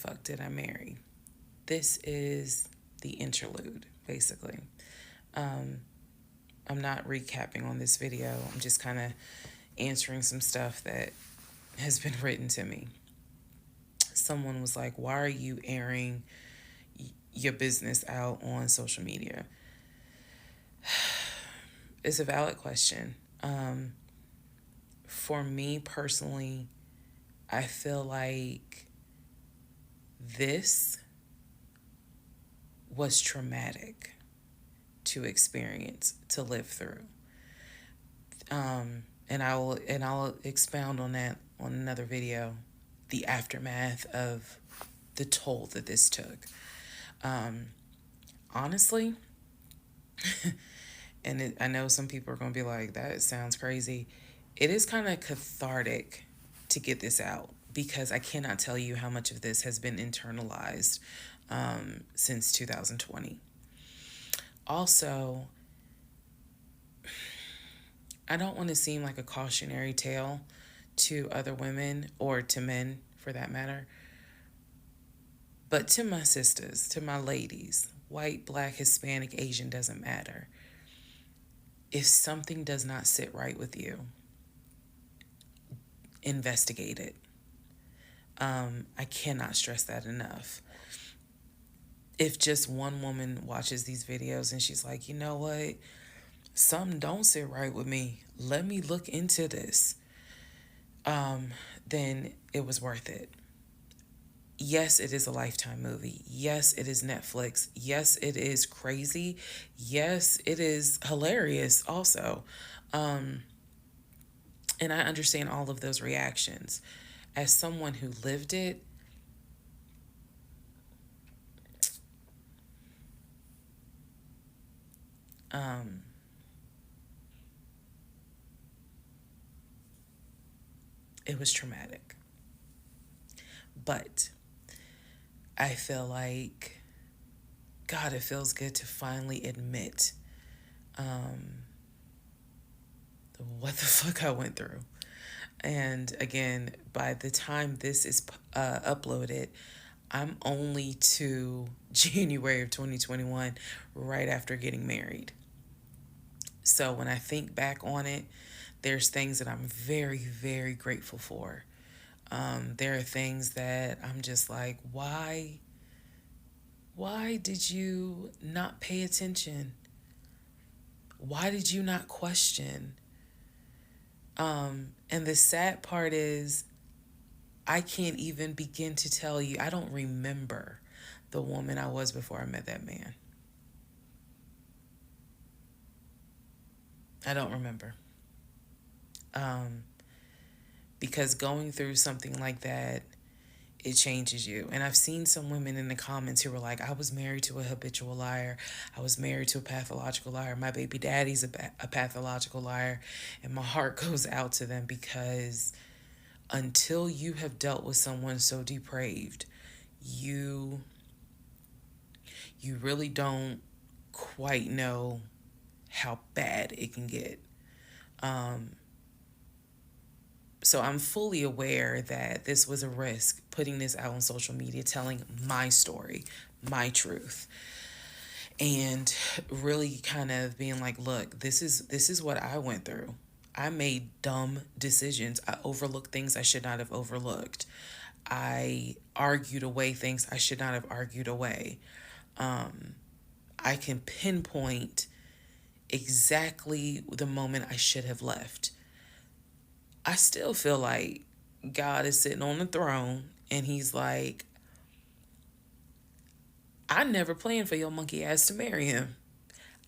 fuck did I marry? This is the interlude, basically. Um, I'm not recapping on this video. I'm just kind of answering some stuff that has been written to me. Someone was like, why are you airing your business out on social media? It's a valid question. For me personally, I feel like this was traumatic to experience, to live through. And I'll expound on that on another video, the aftermath of the toll that this took. Honestly, I know some people are going to be like, that sounds crazy. It is kind of cathartic to get this out because I cannot tell you how much of this has been internalized since 2020. Also, I don't want to seem like a cautionary tale to other women or to men for that matter, but to my sisters, to my ladies, white, black, Hispanic, Asian, doesn't matter. If something does not sit right with you, investigate it. I cannot stress that enough. If just one woman watches these videos and she's like, you know what, something don't sit right with me, let me look into this, then it was worth it. Yes, it is a Lifetime movie. Yes, it is Netflix. Yes, it is crazy. Yes, it is hilarious also. And I understand all of those reactions. As someone who lived it, it was traumatic. But I feel like, God, it feels good to finally admit what the fuck I went through. And again, by the time this is uploaded, I'm only to January of 2021, right after getting married. So when I think back on it, there's things that I'm very, very grateful for. There are things that I'm just like, why? Why did you not pay attention? Why did you not question? And the sad part is, I can't even begin to tell you. I don't remember the woman I was before I met that man. I don't remember. Because going through something like that, it changes you. And I've seen some women in the comments who were like, I was married to a habitual liar. I was married to a pathological liar. My baby daddy's a pathological liar. And my heart goes out to them because until you have dealt with someone so depraved, you really don't quite know how bad it can get. So I'm fully aware that this was a risk, putting this out on social media, telling my story, my truth, and really kind of being like, look, this is what I went through. I made dumb decisions. I overlooked things I should not have overlooked. I argued away things I should not have argued away. I can pinpoint exactly the moment I should have left. I still feel like God is sitting on the throne and he's like, I never planned for your monkey ass to marry him.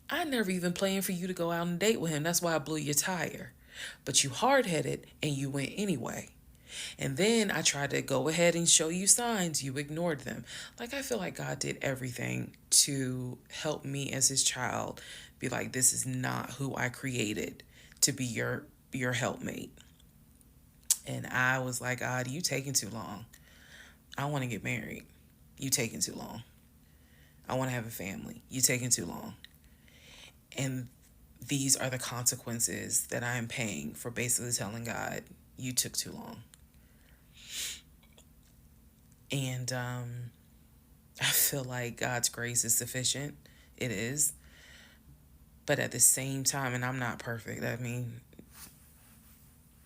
I never even planned for you to go out and date with him. That's why I blew your tire. But you hard-headed and you went anyway. And then I tried to go ahead and show you signs. You ignored them. Like, I feel like God did everything to help me as his child be like, this is not who I created to be your helpmate. And I was like, God, you taking too long. I want to get married. You taking too long. I want to have a family. You taking too long. And these are the consequences that I am paying for basically telling God, you took too long. And I feel like God's grace is sufficient. It is. But at the same time, and I'm not perfect. I mean,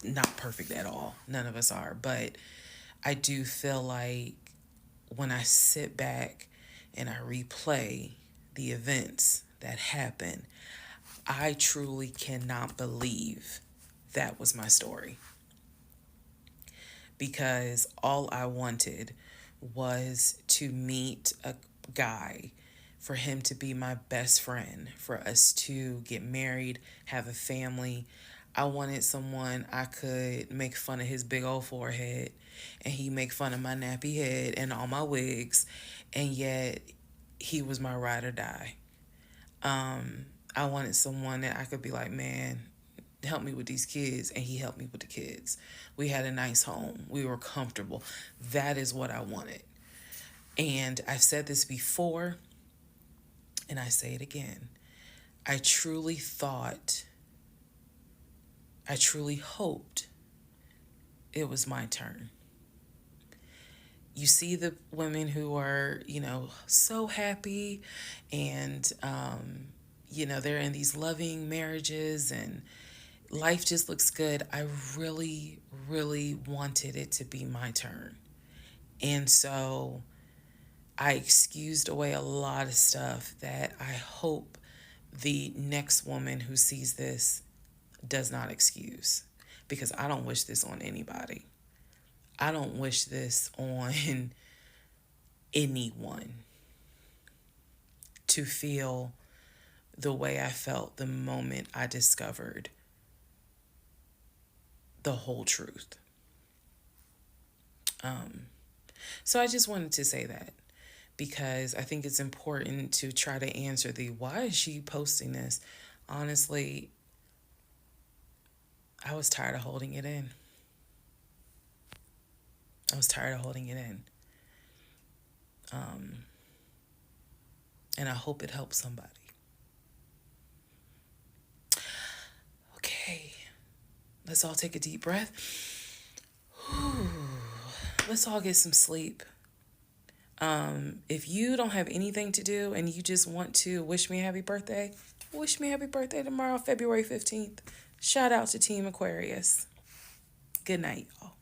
not perfect at all. None of us are. But I do feel like when I sit back and I replay the events that happened, I truly cannot believe that was my story. Because all I wanted was to meet a guy, for him to be my best friend, for us to get married, have a family. I wanted someone I could make fun of his big old forehead and he make fun of my nappy head and all my wigs, and yet he was my ride or die. I wanted someone that I could be like, man, help me with these kids, and he helped me with the kids. We had a nice home. We were comfortable. That is what I wanted. And I've said this before, and I say it again. I truly thought, I truly hoped it was my turn. You see the women who are, so happy and, they're in these loving marriages and life just looks good. I really, really wanted it to be my turn. And so I excused away a lot of stuff that I hope the next woman who sees this does not excuse, because I don't wish this on anybody. I don't wish this on anyone, to feel the way I felt the moment I discovered the whole truth. So I just wanted to say that, because I think it's important to try to answer the why is she posting this? Honestly, I was tired of holding it in. I was tired of holding it in. And I hope it helps somebody. Okay, let's all take a deep breath. Let's all get some sleep. If you don't have anything to do and you just want to wish me a happy birthday, wish me a happy birthday tomorrow, February 15th. Shout out to Team Aquarius. Good night, y'all.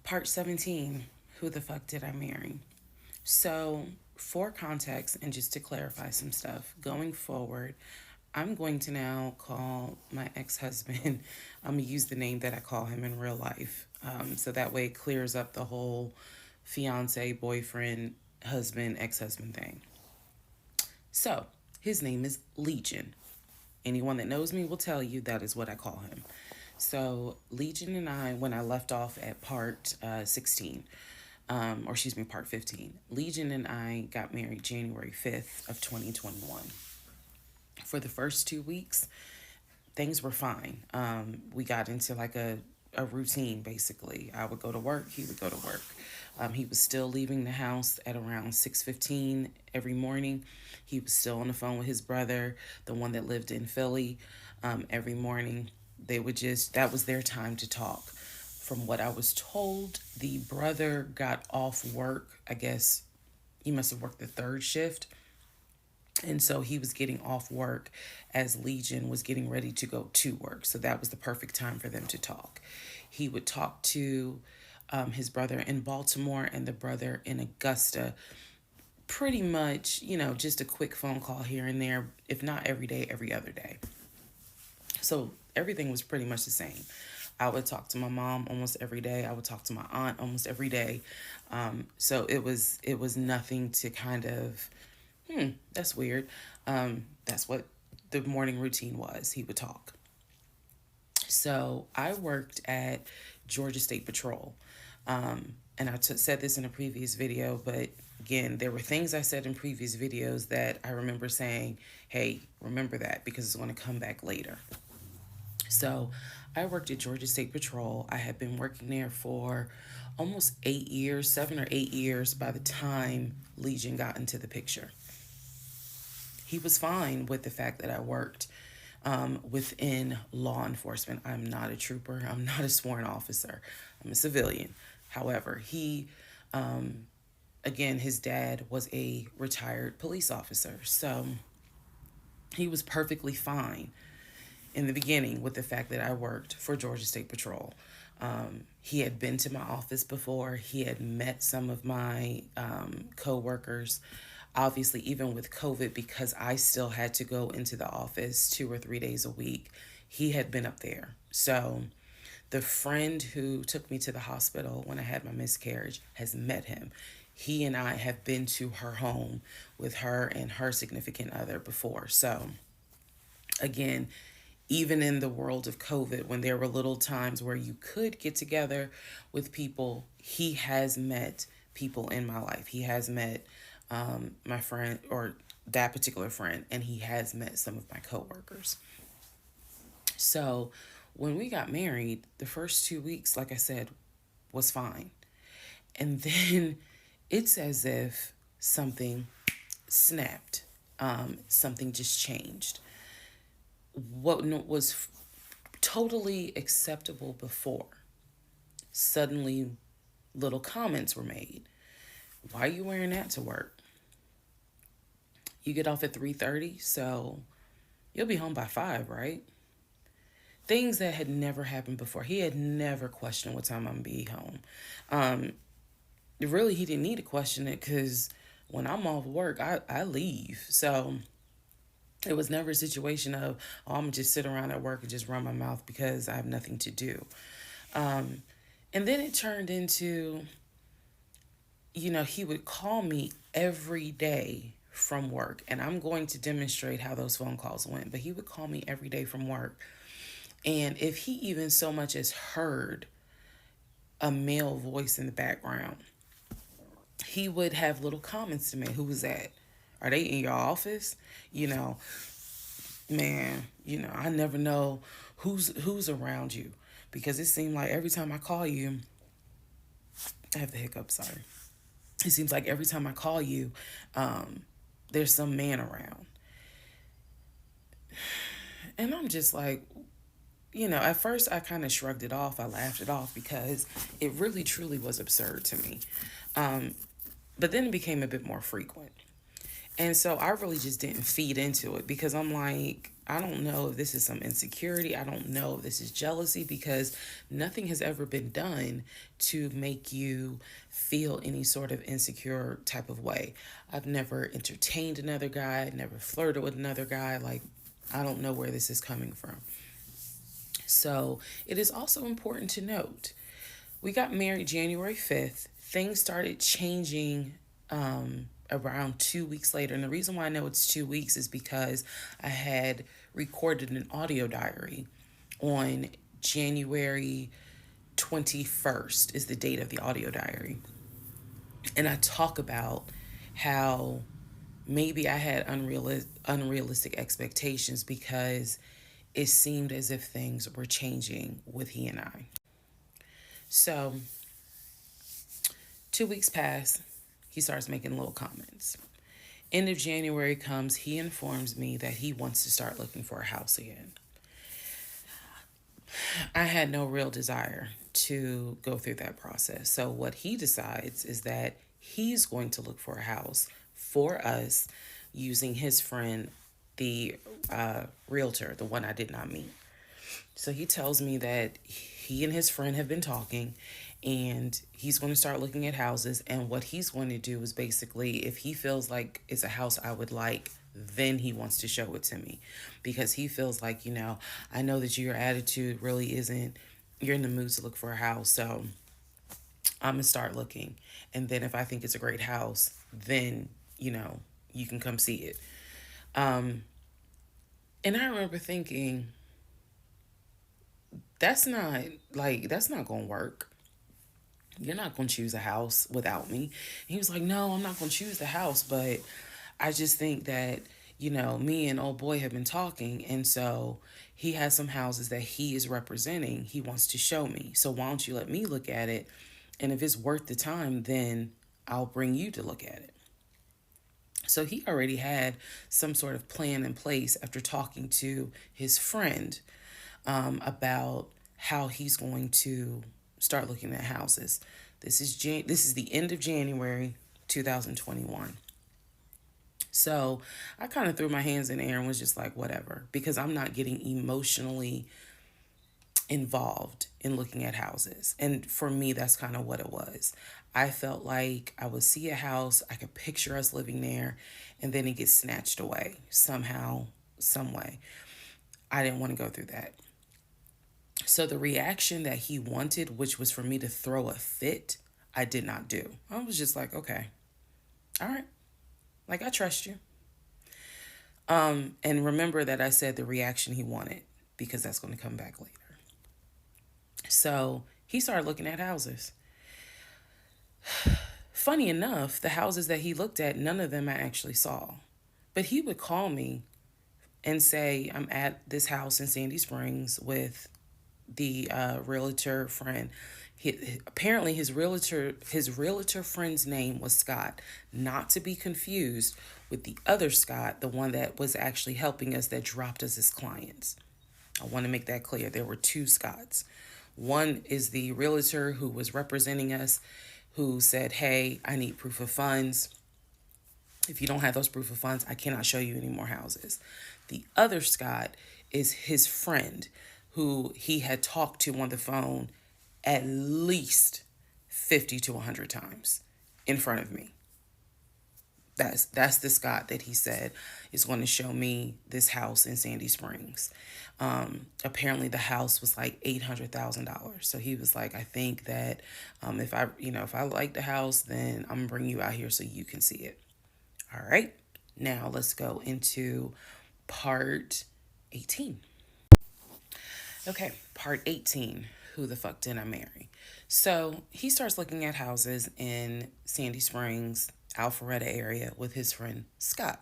Part 17. Who the fuck did I marry? So, for context and just to clarify some stuff, going forward, I'm going to now call my ex-husband, I'm going to use the name that I call him in real life. So that way it clears up the whole fiance, boyfriend, husband, ex-husband thing. So, his name is Legion. Anyone that knows me will tell you that is what I call him. So, Legion and I, when I left off at part 16, part 15, Legion and I got married January 5th of 2021. For the first 2 weeks, things were fine. We got into like a routine, basically. I would go to work, he would go to work. He was still leaving the house at around 6:15 every morning. He was still on the phone with his brother, the one that lived in Philly, every morning. That was their time to talk. From what I was told, the brother got off work. I guess he must have worked the third shift. And so he was getting off work as Legion was getting ready to go to work. So that was the perfect time for them to talk. He would talk to his brother in Baltimore and the brother in Augusta. Pretty much, just a quick phone call here and there, if not every day, every other day. So everything was pretty much the same. I would talk to my mom almost every day. I would talk to my aunt almost every day. So it was nothing to kind of, that's weird. That's what the morning routine was. He would talk. So I worked at Georgia State Patrol. And I said this in a previous video, but again, there were things I said in previous videos that I remember saying, hey, remember that, because it's going to come back later. So I worked at Georgia State Patrol. I had been working there for almost 8 years, 7 or 8 years by the time Legion got into the picture. He was fine with the fact that I worked within law enforcement. I'm not a trooper. I'm not a sworn officer. I'm a civilian. However, again, his dad was a retired police officer. So he was perfectly fine in the beginning with the fact that I worked for Georgia State Patrol. He had been to my office before. He had met some of my co-workers. Obviously, even with COVID, because I still had to go into the office 2 or 3 days a week, he had been up there. So the friend who took me to the hospital when I had my miscarriage has met him. He and I have been to her home with her and her significant other before. So again, even in the world of COVID, when there were little times where you could get together with people, he has met people in my life. He has met my friend, or that particular friend, and he has met some of my coworkers. So when we got married, the first 2 weeks, like I said, was fine. And then it's as if something snapped. Something just changed. What was totally acceptable before, suddenly little comments were made. Why are you wearing that to work? You get off at 3:30, so you'll be home by 5, right? Things that had never happened before. He had never questioned what time I'm going to be home. Really, he didn't need to question it because when I'm off work, I leave. So it was never a situation of, oh, I'm going to just sit around at work and just run my mouth because I have nothing to do. And then it turned into, he would call me every day from work. And I'm going to demonstrate how those phone calls went. But he would call me every day from work. And if he even so much as heard a male voice in the background, he would have little comments to me. Who was that? Are they in your office? Man, I never know who's around you, because it seemed like every time I call you, I have the hiccup, sorry. It seems like every time I call you, there's some man around. And I'm just like, at first I kind of shrugged it off. I laughed it off because it really truly was absurd to me. But then it became a bit more frequent. And so I really just didn't feed into it because I'm like, I don't know if this is some insecurity. I don't know if this is jealousy, because nothing has ever been done to make you feel any sort of insecure type of way. I've never entertained another guy, never flirted with another guy. Like, I don't know where this is coming from. So it is also important to note, we got married January 5th. Things started changing around 2 weeks later. And the reason why I know it's 2 weeks is because I had recorded an audio diary on January 21st is the date of the audio diary. And I talk about how maybe I had unrealistic expectations because it seemed as if things were changing with he and I. So 2 weeks pass. He starts making little comments. End of January comes, he informs me that he wants to start looking for a house again. I had no real desire to go through that process. So what he decides is that he's going to look for a house for us using his friend, the realtor, the one I did not meet. So he tells me that he and his friend have been talking, and he's going to start looking at houses. And what he's going to do is basically, if he feels like it's a house I would like, then he wants to show it to me, because he feels like, I know that your attitude really isn't, you're in the mood to look for a house. So I'm going to start looking. And then if I think it's a great house, then, you can come see it. And I remember thinking, that's not going to work. You're not going to choose a house without me. And he was like, no, I'm not going to choose the house, but I just think that, me and old boy have been talking. And so he has some houses that he is representing. He wants to show me. So why don't you let me look at it? And if it's worth the time, then I'll bring you to look at it. So he already had some sort of plan in place after talking to his friend about how he's going to start looking at houses. This is the end of January 2021. So I kind of threw my hands in the air and was just like, whatever, because I'm not getting emotionally involved in looking at houses. And for me, that's kind of what it was. I felt like I would see a house, I could picture us living there, and then it gets snatched away somehow, some way. I didn't want to go through that. So the reaction that he wanted, which was for me to throw a fit, I did not do. I was just like, okay, all right, like I trust you. And remember that I said the reaction he wanted because that's going to come back later. So he started looking at houses. Funny enough, the houses that he looked at, none of them I actually saw. But he would call me and say, I'm at this house in Sandy Springs with the realtor friend. Apparently his realtor friend's name was Scott, not to be confused with the other Scott, the one that was actually helping us, that dropped us as clients. I want to make that clear. There were two Scotts. One is the realtor who was representing us, who said, hey, I need proof of funds. If you don't have those proof of funds, I cannot show you any more houses. The other Scott is his friend, who he had talked to on the phone at least 50 to 100 times in front of me. That's the Scott that he said is going to show me this house in Sandy Springs. Apparently the house was like $800,000. So he was like, I think that if I like the house, then I'm gonna bring you out here so you can see it. All right. Now let's go into part 18. Okay, part 18. Who the fuck did I marry? So he starts looking at houses in Sandy Springs, Alpharetta area with his friend Scott.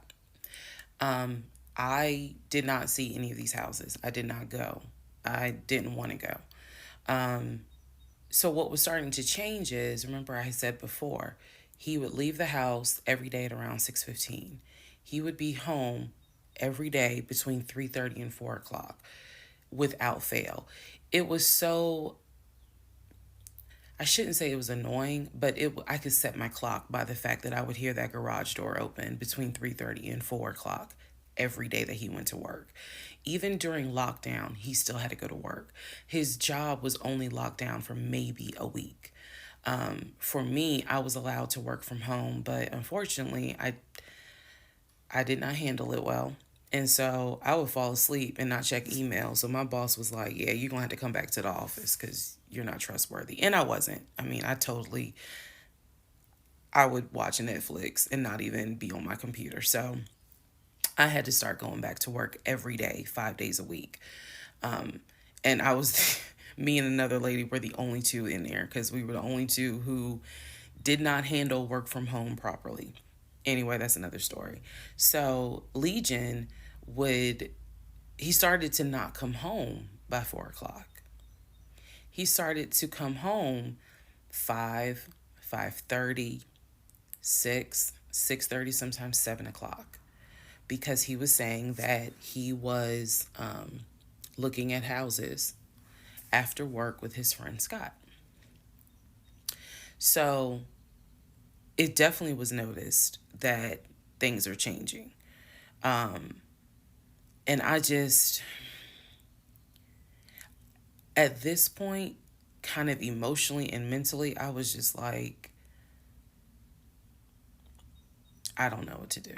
I did not see any of these houses. I did not go. I didn't want to go. So what was starting to change is, remember I said before, he would leave the house every day at around 6:15. He would be home every day between 3:30 and 4 o'clock without fail. It was so, I shouldn't say it was annoying, but I could set my clock by the fact that I would hear that garage door open between 3:30 and 4 o'clock every day that he went to work. Even during lockdown, he still had to go to work. His job was only locked down for maybe a week. For me, I was allowed to work from home, but unfortunately, I did not handle it well. And so I would fall asleep and not check email. So my boss was like, yeah, you're going to have to come back to the office because you're not trustworthy. And I wasn't. I mean, I would watch Netflix and not even be on my computer. So I had to start going back to work every day, 5 days a week. And I was, me and another lady were the only two in there because we were the only two who did not handle work from home properly. Anyway, that's another story. So Legion he started to not come home by 4 o'clock. He started to come home 5, 5:30, 6, 6:30, sometimes 7 o'clock, because he was saying that he was looking at houses after work with his friend Scott. So it definitely was noticed that things are changing. And at this point, kind of emotionally and mentally, I was just like, I don't know what to do.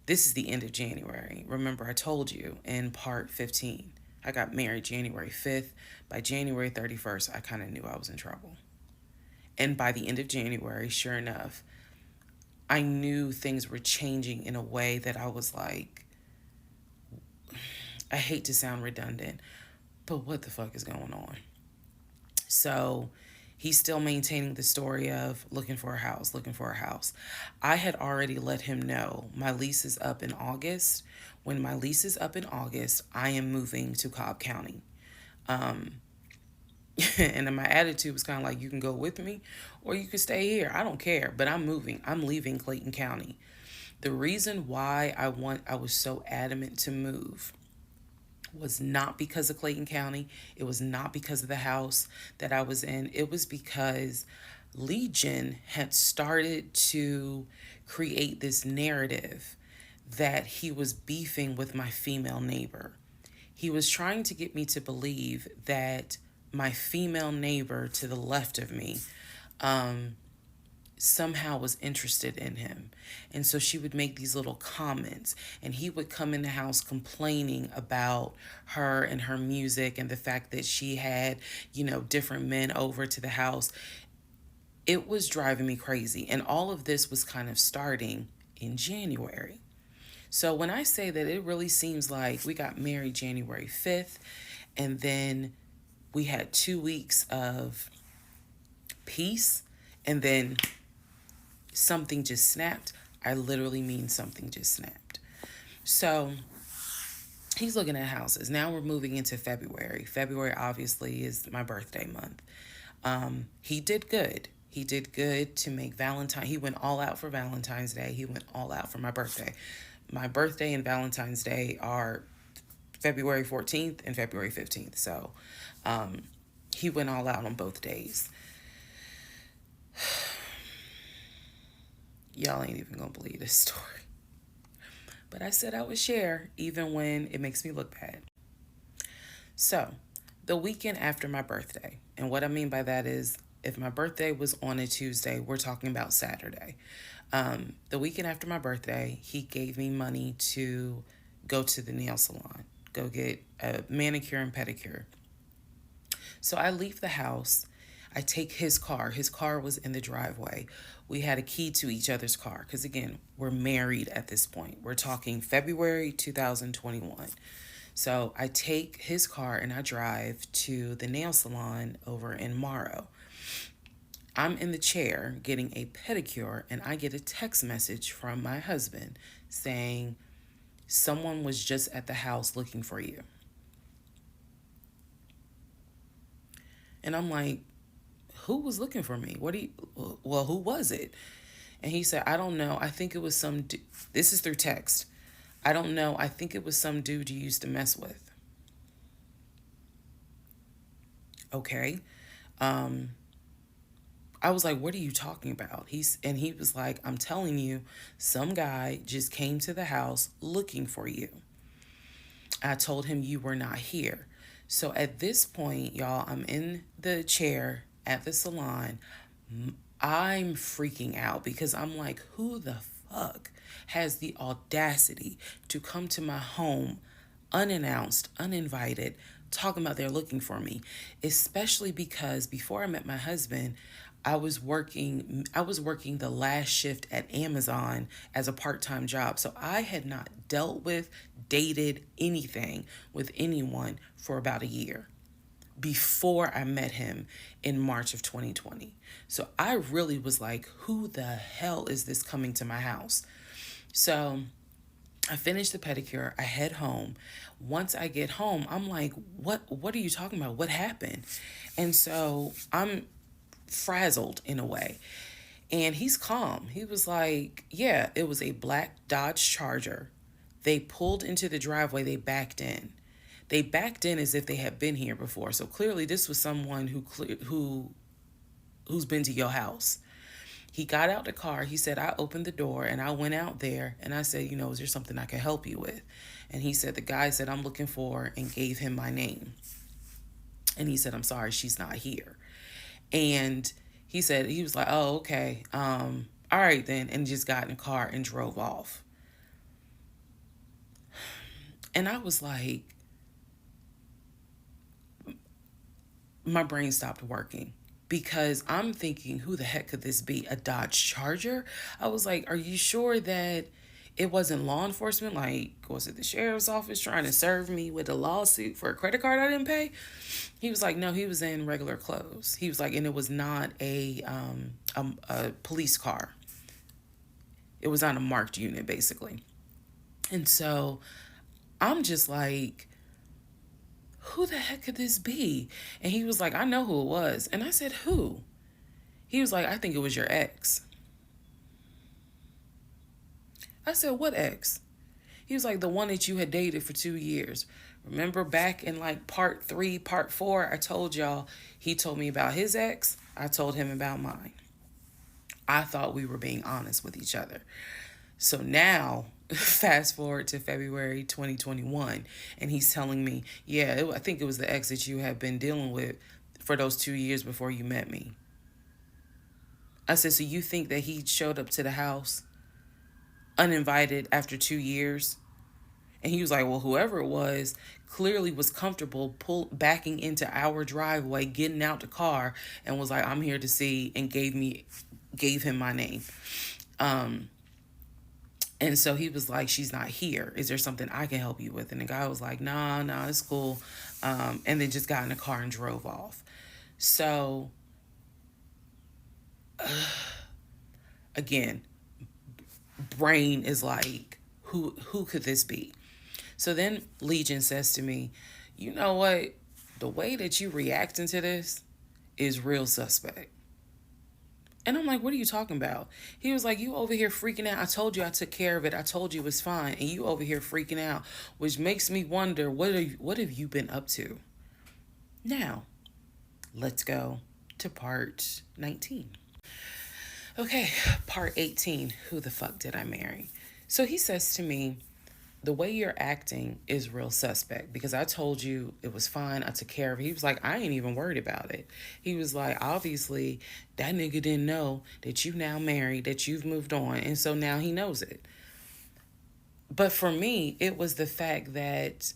This is the end of January. Remember, I told you in part 15, I got married January 5th. By January 31st, I kind of knew I was in trouble. And by the end of January, sure enough, I knew things were changing in a way that I was like, I hate to sound redundant, but what the fuck is going on? So he's still maintaining the story of looking for a house, looking for a house. I had already let him know my lease is up in August. When my lease is up in August, I am moving to Cobb County. And then my attitude was kind of like, you can go with me or you can stay here. I don't care, but I'm moving. I'm leaving Clayton County. The reason why I was so adamant to move was not because of Clayton County. It was not because of the house that I was in. It was because Legion had started to create this narrative that he was beefing with my female neighbor. He was trying to get me to believe that my female neighbor to the left of me somehow was interested in him. And so she would make these little comments, and he would come in the house complaining about her and her music and the fact that she had, different men over to the house. It was driving me crazy. And all of this was kind of starting in January. So when I say that, it really seems like we got married January 5th, and then we had 2 weeks of peace, and then something just snapped. I literally mean something just snapped. So he's looking at houses. Now we're moving into February. February obviously is my birthday month. He did good. He did good to make Valentine. He went all out for Valentine's Day. He went all out for my birthday. My birthday and Valentine's Day are February 14th and February 15th. So he went all out on both days. Y'all ain't even gonna believe this story. But I said I would share even when it makes me look bad. So, the weekend after my birthday, and what I mean by that is if my birthday was on a Tuesday, we're talking about Saturday. The weekend after my birthday, he gave me money to go to the nail salon, go get a manicure and pedicure. So I leave the house. I take his car. His car was in the driveway. We had a key to each other's car because, again, we're married at this point. We're talking February 2021. So I take his car and I drive to the nail salon over in Morrow. I'm in the chair getting a pedicure, and I get a text message from my husband saying, someone was just at the house looking for you. And I'm like, who was looking for me? Who was it? And he said, I don't know. I think it was this is through text. I don't know. I think it was some dude you used to mess with. Okay. I was like, what are you talking about? He was like, I'm telling you, some guy just came to the house looking for you. I told him you were not here. So at this point, y'all, I'm in the chair at the salon. I'm freaking out because I'm like, who the fuck has the audacity to come to my home unannounced, uninvited, talking about they're looking for me? Especially because before I met my husband, I was working the last shift at Amazon as a part-time job. So I had not dealt with, dated anything with anyone for about a year before I met him in March of 2020. So I really was like, who the hell is this coming to my house? So I finished the pedicure. I head home. Once I get home, I'm like, what are you talking about? What happened? And so I'm frazzled in a way. And he's calm. He was like, yeah, it was a black Dodge Charger. They pulled into the driveway. They backed in. They backed in as if they had been here before. So clearly this was someone who's been to your house. He got out the car. He said, I opened the door and I went out there and I said, is there something I can help you with? And he said, the guy said, I'm looking for, and gave him my name. And he said, I'm sorry, she's not here. And he was like, oh, okay. All right then. And just got in the car and drove off. And I was like, my brain stopped working because I'm thinking, who the heck could this be? A Dodge Charger? I was like, are you sure that it wasn't law enforcement? Like, was it the sheriff's office trying to serve me with a lawsuit for a credit card I didn't pay? He was like, no, he was in regular clothes. He was like, and it was not a police car. It was on a marked unit, basically. And so I'm just like, who the heck could this be? And he was like, I know who it was. And I said, who? He was like, I think it was your ex. I said, what ex? He was like, the one that you had dated for 2 years. Remember back in like part 3, part 4, I told y'all he told me about his ex. I told him about mine. I thought we were being honest with each other. So now, fast forward to February 2021, and he's telling me, yeah, I think it was the ex that you had been dealing with for those 2 years before you met me. I said, so you think that he showed up to the house uninvited after 2 years? And he was like, well, whoever it was clearly was comfortable backing into our driveway, getting out the car, and was like, I'm here to see, and gave him my name. And so he was like, she's not here. Is there something I can help you with? And the guy was like, nah, it's cool. And then just got in the car and drove off. So, again, brain is like, who could this be? So then Legion says to me, you know what? The way that you reacting to this is real suspect. And I'm like, what are you talking about? He was like, you over here freaking out. I told you I took care of it. I told you it was fine. And you over here freaking out, which makes me wonder, what have you been up to? Now, let's go to part 19. Okay, part 18. Who the fuck did I marry? So he says to me, the way you're acting is real suspect, because I told you it was fine. I took care of it. He was like, I ain't even worried about it. He was like, obviously, that nigga didn't know that you now married, that you've moved on. And so now he knows it. But for me, it was the fact that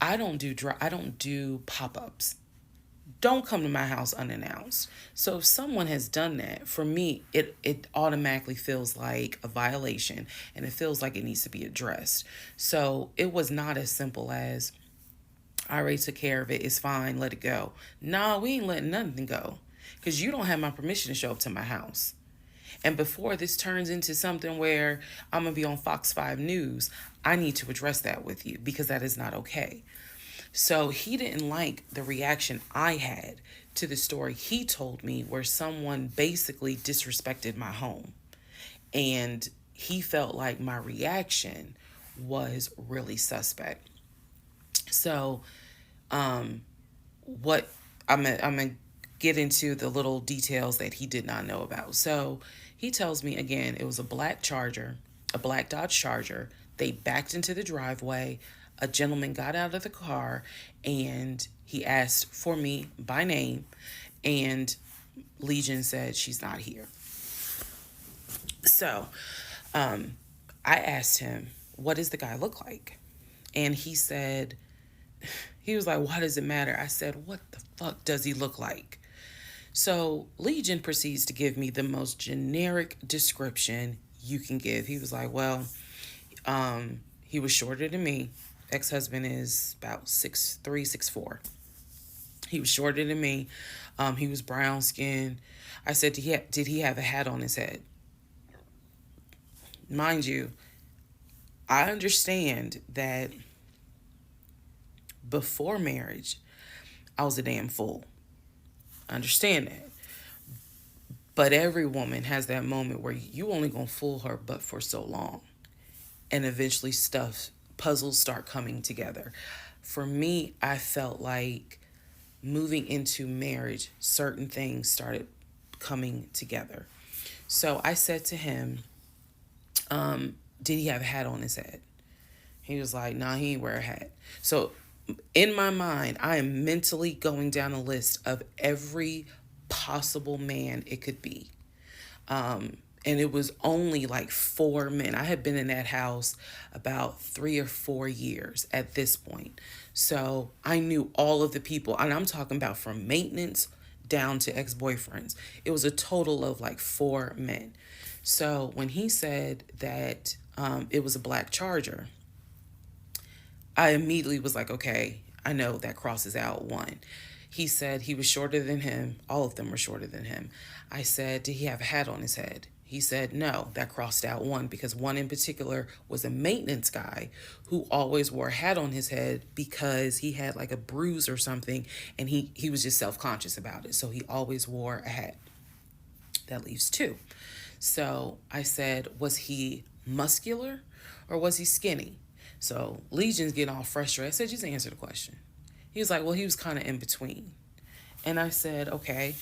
I don't do pop-ups. Don't come to my house unannounced. So if someone has done that, for me, it automatically feels like a violation, and it feels like it needs to be addressed. So it was not as simple as, I already took care of it, it's fine, let it go. Nah, we ain't letting nothing go, because you don't have my permission to show up to my house. And before this turns into something where I'm going to be on Fox 5 News, I need to address that with you, because that is not okay. So he didn't like the reaction I had to the story he told me, where someone basically disrespected my home. And he felt like my reaction was really suspect. So what I'm gonna get into the little details that he did not know about. So he tells me, again, it was a black Dodge Charger. They backed into the driveway. A gentleman got out of the car and he asked for me by name, and Legion said she's not here. So I asked him, what does the guy look like? And he said, he was like, why does it matter? I said, what the fuck does he look like? So Legion proceeds to give me the most generic description you can give. He was like, well, he was shorter than me. Ex-husband is about 6'3", 6'4". He was shorter than me. He was brown skinned. I said, did he have a hat on his head? Mind you, I understand that before marriage, I was a damn fool. I understand that. But every woman has that moment where you only gonna fool her but for so long. And eventually puzzles start coming together. For me, I felt like moving into marriage, certain things started coming together. So I said to him, did he have a hat on his head? He was like, nah, he ain't wear a hat. So in my mind, I am mentally going down a list of every possible man it could be. And it was only like 4 men. I had been in that house about 3 or 4 years at this point. So I knew all of the people, and I'm talking about from maintenance down to ex-boyfriends. It was a total of like 4 men. So when he said that it was a black Charger, I immediately was like, okay, I know that crosses out one. He said he was shorter than him. All of them were shorter than him. I said, did he have a hat on his head? He said no, that crossed out one because one in particular was a maintenance guy who always wore a hat on his head because he had like a bruise or something, and he was just self-conscious about it. So he always wore a hat. That leaves two. So I said, was he muscular or was he skinny? So Legion's getting all frustrated. I said, just answer the question. He was like, well, he was kind of in between. And I said, okay.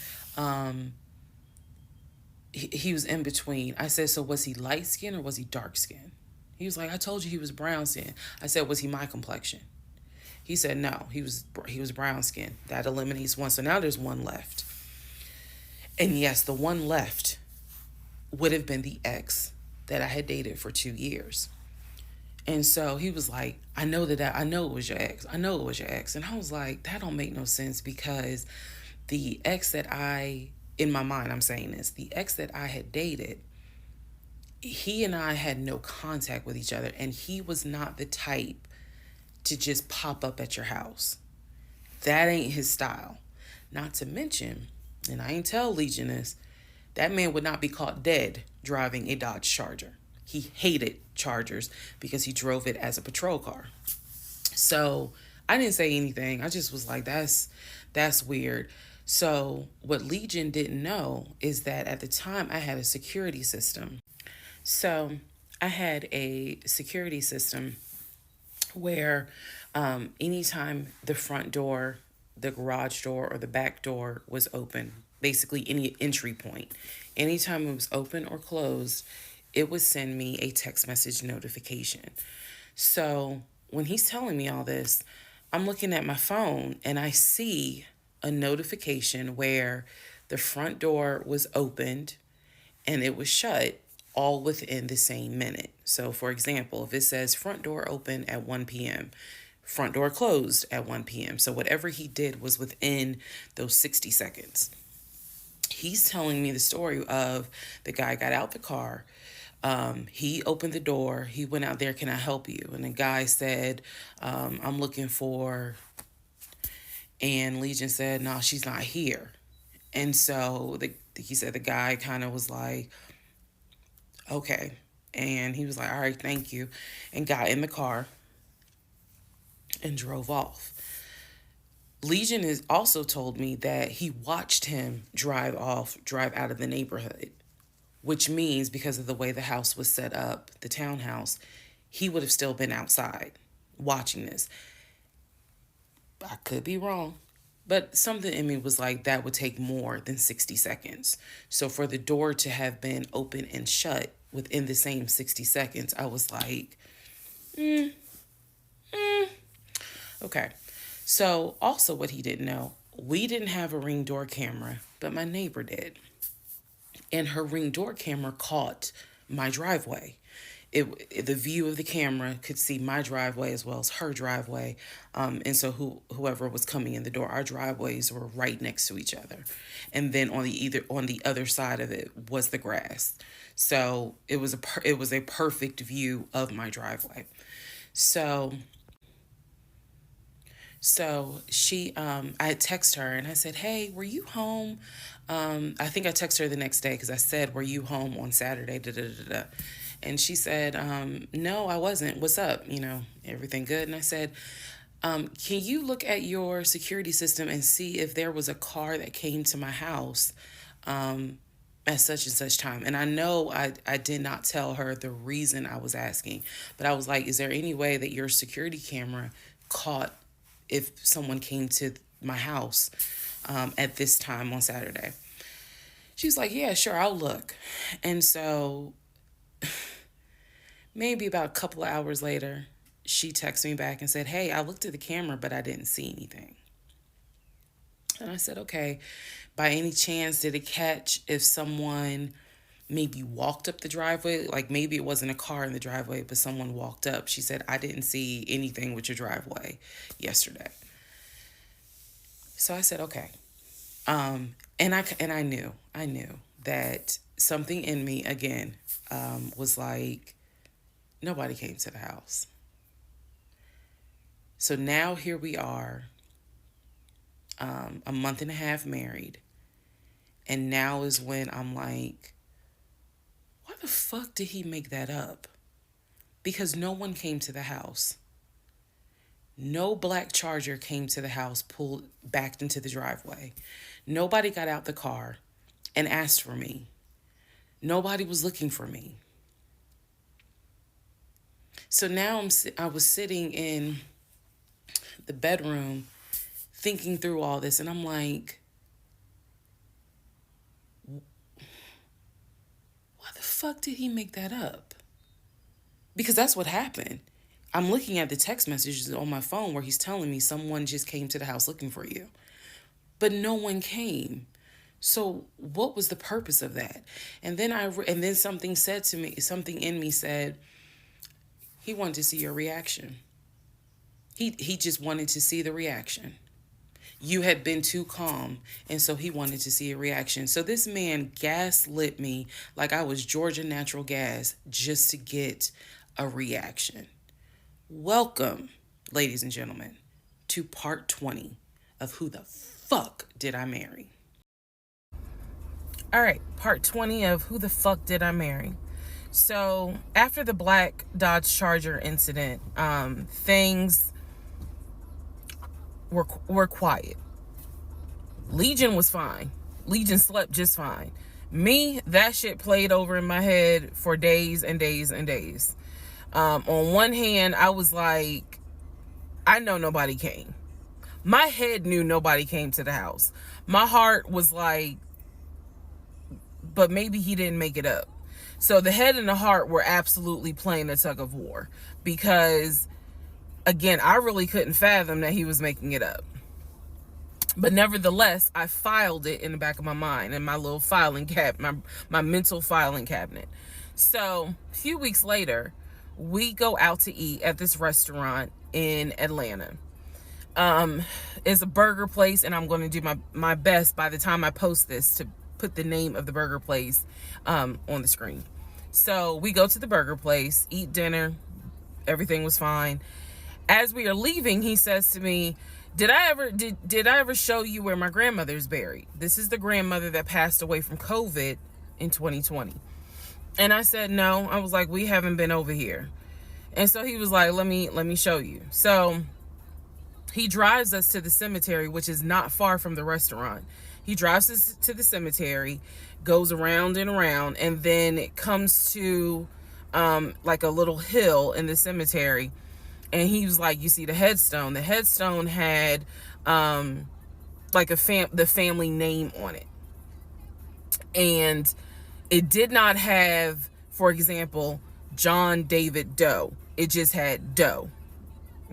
He was in between. I said, so was he light skin or was he dark skin? He was like, I told you he was brown skin. I said, was he my complexion? He said, no, he was brown skin. That eliminates one. So now there's one left. And yes, the one left would have been the ex that I had dated for 2 years. And so he was like, I know it was your ex. I know it was your ex. And I was like, that don't make no sense because the ex that in my mind, I'm saying this, the ex that I had dated, he and I had no contact with each other, and he was not the type to just pop up at your house. That ain't his style. Not to mention, and I ain't tell Legion this, that man would not be caught dead driving a Dodge Charger. He hated Chargers because he drove it as a patrol car. So I didn't say anything. I just was like, that's weird. So what Legion didn't know is that at the time I had a security system. So I had a security system where anytime the front door, the garage door, or the back door was open, basically any entry point, anytime it was open or closed, it would send me a text message notification. So when he's telling me all this, I'm looking at my phone and I see a notification where the front door was opened and it was shut all within the same minute. So for example, if it says front door open at 1 p.m., front door closed at 1 p.m. So whatever he did was within those 60 seconds. He's telling me the story of the guy got out the car. He opened the door. He went out there, can I help you? And the guy said, I'm looking for, and Legion said, no, she's not here. And so he said the guy kind of was like, okay. And he was like, all right, thank you. And got in the car and drove off. Legion has also told me that he watched him drive out of the neighborhood, which means because of the way the house was set up, the townhouse, he would have still been outside watching this. I could be wrong, but something in me was like, that would take more than 60 seconds. So for the door to have been open and shut within the same 60 seconds, I was like, okay. So also what he didn't know, we didn't have a Ring door camera, but my neighbor did. And her Ring door camera caught my driveway. The view of the camera could see my driveway as well as her driveway. And so whoever was coming in the door, our driveways were right next to each other. And then on the other side of it was the grass. So it was a perfect view of my driveway. So she, I had texted her and I said, hey, were you home? I think I texted her the next day because I said, were you home on Saturday? Da, da, da, da. And she said, no, I wasn't. What's up? Everything good? And I said, can you look at your security system and see if there was a car that came to my house at such and such time? And I know I did not tell her the reason I was asking, but I was like, is there any way that your security camera caught if someone came to my house at this time on Saturday? She's like, yeah, sure, I'll look. And so maybe about a couple of hours later, she texted me back and said, hey, I looked at the camera, but I didn't see anything. And I said, okay, by any chance, did it catch if someone maybe walked up the driveway? Like maybe it wasn't a car in the driveway, but someone walked up. She said, I didn't see anything with your driveway yesterday. So I said, okay. And I knew that something in me again was like, nobody came to the house. So now here we are, a month and a half married. And now is when I'm like, the fuck did he make that up? Because no one came to the house. No black Charger came to the house, backed into the driveway. Nobody got out the car and asked for me. Nobody was looking for me. So now I was sitting in the bedroom thinking through all this, and I'm like, why the fuck did he make that up? Because that's what happened. I'm looking at the text messages on my phone where he's telling me someone just came to the house looking for you. But no one came. So what was the purpose of that? And then something said to me, something in me said, he wanted to see your reaction. He just wanted to see the reaction. You had been too calm, and so he wanted to see a reaction. So this man gaslit me like I was Georgia Natural Gas just to get a reaction. Welcome, ladies and gentlemen, to part 20 of Who the Fuck Did I Marry? All right, part 20 of Who the Fuck Did I Marry? So after the black Dodge Charger incident, things were quiet. Legion was fine. Legion slept just fine. Me, that shit played over in my head for days and days and days. On one hand, I was like, I know nobody came. My head knew nobody came to the house. My heart was like, but maybe he didn't make it up. So the head and the heart were absolutely playing a tug of war because, again, I really couldn't fathom that he was making it up. But nevertheless, I filed it in the back of my mind in my little filing cabinet, my mental filing cabinet. So a few weeks later, we go out to eat at this restaurant in Atlanta. It's a burger place, and I'm going to do my best by the time I post this to put the name of the burger place on the screen. So we go to the burger place, eat dinner. Everything was fine. As we are leaving, he says to me, did I ever show you where my grandmother's buried? This is the grandmother that passed away from COVID in 2020. And I said, no. I was like, we haven't been over here. And so he was like, let me show you. So he drives us to the cemetery, which is not far from the restaurant. He drives us to the cemetery, goes around and around, and then it comes to like a little hill in the cemetery. And he was like, you see the headstone. The headstone had like the family name on it. And it did not have, for example, John David Doe. It just had Doe.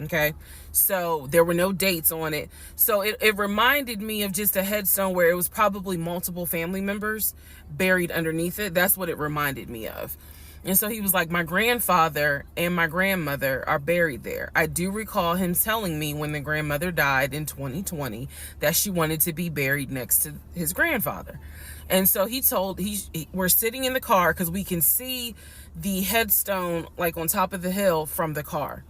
Okay. So there were no dates on it. So it reminded me of just a headstone where it was probably multiple family members buried underneath it. That's what it reminded me of. And so he was like, my grandfather and my grandmother are buried there. I do recall him telling me when the grandmother died in 2020 that she wanted to be buried next to his grandfather. And so we're sitting in the car because we can see the headstone like on top of the hill from the car.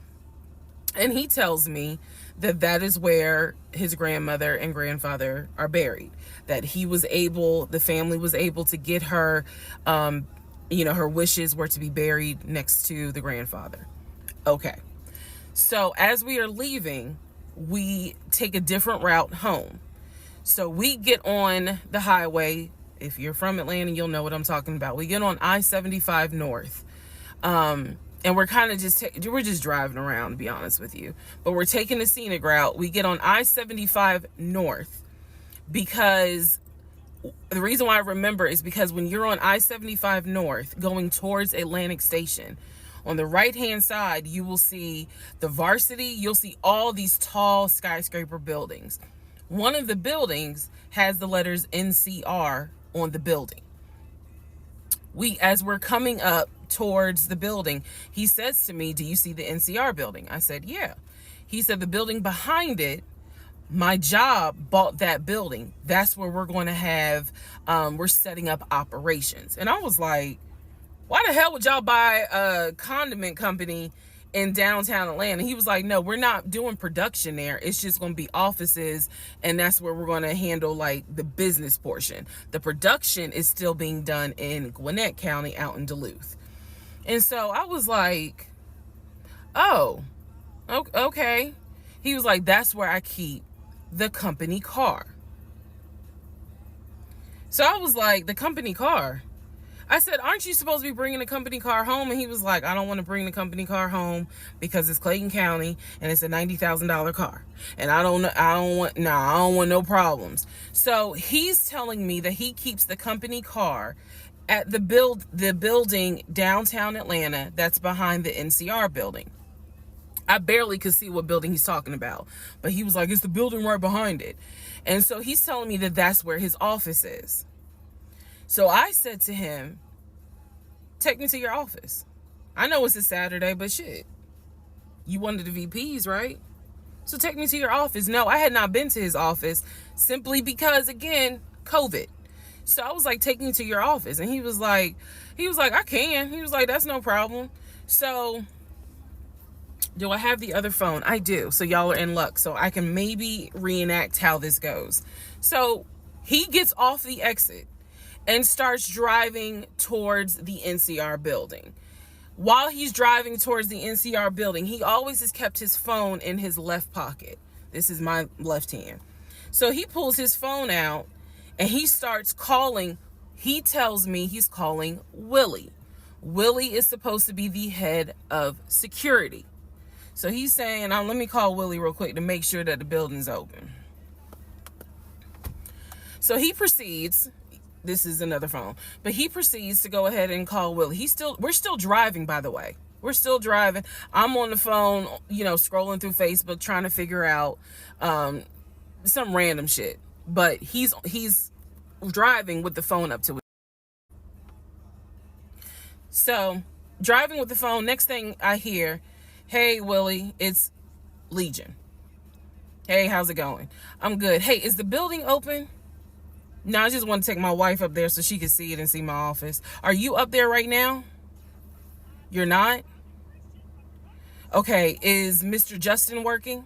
And he tells me that is where his grandmother and grandfather are buried. That the family was able to get her, her wishes were to be buried next to the grandfather. Okay. So as we are leaving, we take a different route home. So we get on the highway. If you're from Atlanta, you'll know what I'm talking about. We get on I-75 North. And we're kind of we're just driving around, to be honest with you. But we're taking the scenic route. We get on I-75 North because the reason why I remember is because when you're on I-75 North going towards Atlantic Station, on the right-hand side, you will see the Varsity. You'll see all these tall skyscraper buildings. One of the buildings has the letters NCR on the building. As we're coming up towards the building, he says to me, do you see the NCR building? I said, yeah. He said, the building behind it, my job bought that building. That's where we're going to have, we're setting up operations. And I was like, why the hell would y'all buy a condiment company in downtown Atlanta. He was like, no, we're not doing production there. It's just going to be offices, and that's where we're going to handle like the business portion. The production is still being done in Gwinnett County out in Duluth. And so I was like, oh, okay. He was like, that's where I keep the company car. So I was like, the company car? I said, aren't you supposed to be bringing the company car home? And he was like, I don't want to bring the company car home because it's Clayton County and it's a $90,000 car. And I don't want no problems. So he's telling me that he keeps the company car at the building downtown Atlanta that's behind the NCR building. I barely could see what building he's talking about, but he was like, it's the building right behind it. And so he's telling me that that's where his office is. So I said to him, take me to your office. I know it's a Saturday, but shit, you one of the VPs, right? So take me to your office. No, I had not been to his office simply because, again, COVID. So I was like, take me to your office. And he was like, I can. He was like, that's no problem. So do I have the other phone? I do. So y'all are in luck. So I can maybe reenact how this goes. So he gets off the exit and starts driving towards the NCR building. While he's driving towards the NCR building, he always has kept his phone in his left pocket. This is my left hand. So he pulls his phone out and he starts calling. He tells me he's calling Willie. Willie is supposed to be the head of security. So he's saying, let me call Willie real quick to make sure that the building's open. So he proceeds. This is another phone, but he proceeds to go ahead and call Willie. We're still driving, by the way. We're still driving. I'm on the phone, scrolling through Facebook, trying to figure out some random shit. But he's driving with the phone up to it. So driving with the phone. Next thing I hear, hey Willie, it's Legion. Hey, how's it going? I'm good. Hey, is the building open? No, I just want to take my wife up there so she can see it and see my office. Are you up there right now? You're not? Okay, is Mr. Justin working?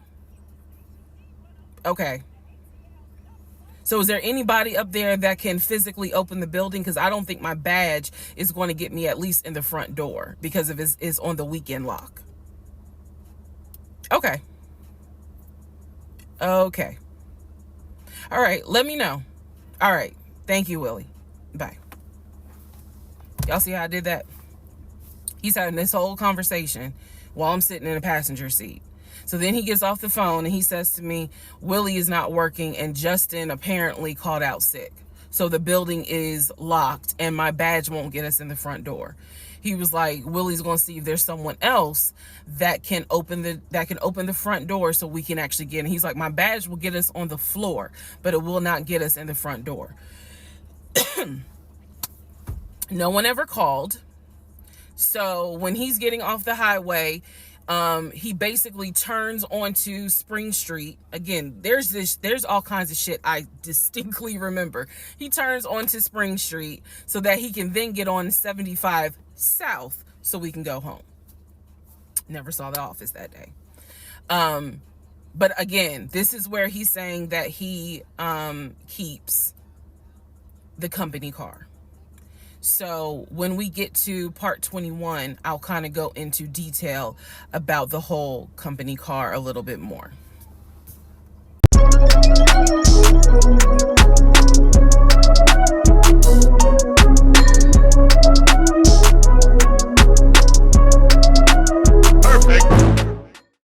Okay. So is there anybody up there that can physically open the building? Because I don't think my badge is going to get me at least in the front door because of it's on the weekend lock. Okay. Okay. All right, let me know. All right. Thank you, Willie. Bye. Y'all see how I did that? He's having this whole conversation while I'm sitting in a passenger seat. So then he gets off the phone and he says to me, Willie is not working and Justin apparently called out sick. So the building is locked and my badge won't get us in the front door. He was like, Willie's going to see if there's someone else that can open the front door so we can actually get in. He's like, my badge will get us on the floor, but it will not get us in the front door. No one ever called. So when he's getting off the highway, he basically turns onto Spring Street. Again, there's all kinds of shit I distinctly remember. He turns onto Spring Street so that he can then get on 75 South so we can go home. Never saw the office that day. But again, this is where he's saying that he keeps the company car. So when we get to part 21, I'll kind of go into detail about the whole company car a little bit more.